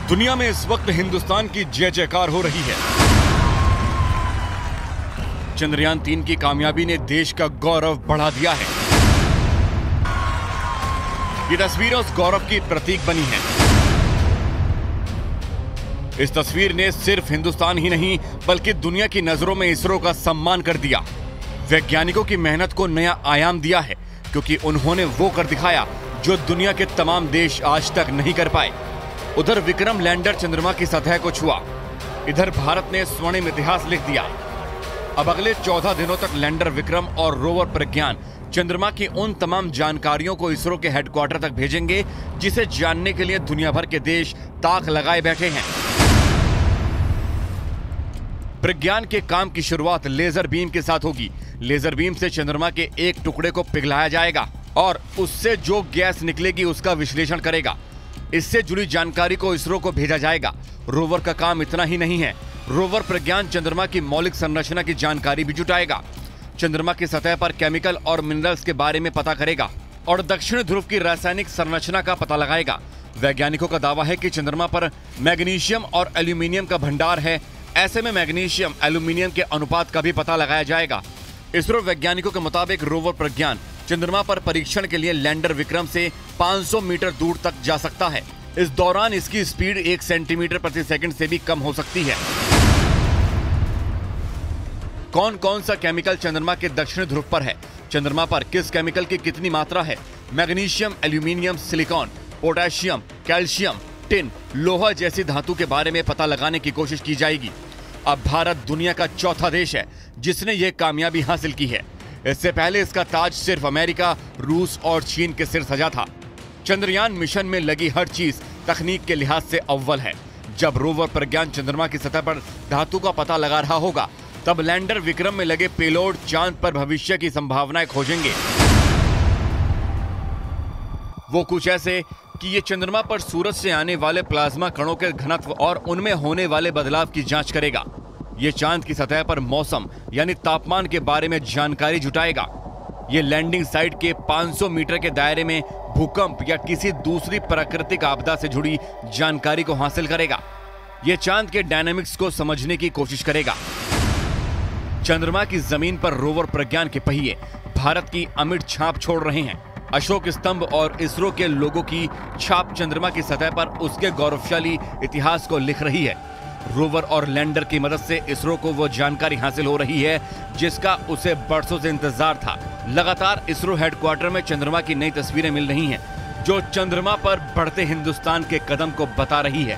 दुनिया में इस वक्त हिंदुस्तान की जय जयकार हो रही है। चंद्रयान 3 की कामयाबी ने देश का गौरव बढ़ा दिया है। ये तस्वीर उस गौरव की प्रतीक बनी है। इस तस्वीर ने सिर्फ हिंदुस्तान ही नहीं बल्कि दुनिया की नजरों में इसरो का सम्मान कर दिया। वैज्ञानिकों की मेहनत को नया आयाम दिया है, क्योंकि उन्होंने वो कर दिखाया जो दुनिया के तमाम देश आज तक नहीं कर पाए। उधर विक्रम लैंडर चंद्रमा की सतह को छुआ, इधर भारत ने स्वर्णिम इतिहास लिख दिया। अब अगले 14 दिनों तक लैंडर विक्रम और रोवर प्रज्ञान चंद्रमा की उन तमाम जानकारियों को इसरो के हेडक्वार्टर तक भेजेंगे जिसे जानने के लिए दुनिया भर के देश ताक लगाए बैठे हैं। प्रज्ञान के काम की शुरुआत लेजर बीम के साथ होगी। लेजर बीम से चंद्रमा के एक टुकड़े को पिघलाया जाएगा और उससे जो गैस निकलेगी उसका विश्लेषण करेगा। इससे जुड़ी जानकारी को इसरो को भेजा जाएगा। रोवर का काम इतना ही नहीं है, रोवर प्रज्ञान चंद्रमा की मौलिक संरचना की जानकारी भी जुटाएगा। चंद्रमा की सतह पर केमिकल और मिनरल्स के बारे में पता करेगा और दक्षिण ध्रुव की रासायनिक संरचना का पता लगाएगा। वैज्ञानिकों का दावा है कि चंद्रमा पर मैग्नीशियम और एल्यूमिनियम का भंडार है। ऐसे में मैग्नीशियम एल्यूमिनियम के अनुपात का भी पता लगाया जाएगा। इसरो वैज्ञानिकों के मुताबिक रोवर प्रज्ञान चंद्रमा पर परीक्षण के लिए लैंडर विक्रम से 500 मीटर दूर तक जा सकता है। इस दौरान इसकी स्पीड 1 सेंटीमीटर प्रति सेकंड से भी कम हो सकती है। कौन कौन सा केमिकल चंद्रमा के दक्षिण ध्रुव पर है, चंद्रमा पर किस केमिकल की कितनी मात्रा है, magnesium, aluminium, silicon, potassium, calcium, tin, लोहा जैसी धातु के बारे में पता लगाने की कोशिश की जाएगी। अब भारत दुनिया का चौथा देश है जिसने यह कामयाबी हासिल की है। इससे पहले इसका ताज सिर्फ अमेरिका, रूस और चीन के सिर सजा था। चंद्रयान मिशन में लगी हर चीज तकनीक के लिहाज से अव्वल है। जब रोवर प्रज्ञान चंद्रमा की सतह पर धातु का पता लगा रहा होगा, तब लैंडर विक्रम में लगे पेलोड चांद पर भविष्य की संभावनाएं खोजेंगे। वो कुछ ऐसे कि ये चंद्रमा पर सूरज से आने वाले प्लाज्मा कणों के घनत्व और उनमें होने वाले बदलाव की जांच करेगा। ये चांद की सतह पर मौसम यानी तापमान के बारे में जानकारी जुटाएगा। ये लैंडिंग साइट के 500 मीटर के दायरे में भूकंप या किसी दूसरी प्राकृतिक आपदा से जुड़ी जानकारी को हासिल करेगा। ये चांद के डायनामिक्स को समझने की कोशिश करेगा। चंद्रमा की जमीन पर रोवर प्रज्ञान के पहिए भारत की अमिट छाप छोड़ रहे हैं। अशोक स्तंभ और इसरो के लोगों की छाप चंद्रमा की सतह पर उसके गौरवशाली इतिहास को लिख रही है। रोवर और लैंडर की मदद से इसरो को वो जानकारी हासिल हो रही है जिसका उसे बरसों से इंतजार था। लगातार इसरो हेडक्वार्टर में चंद्रमा की नई तस्वीरें मिल रही हैं जो चंद्रमा पर बढ़ते हिंदुस्तान के कदम को बता रही है।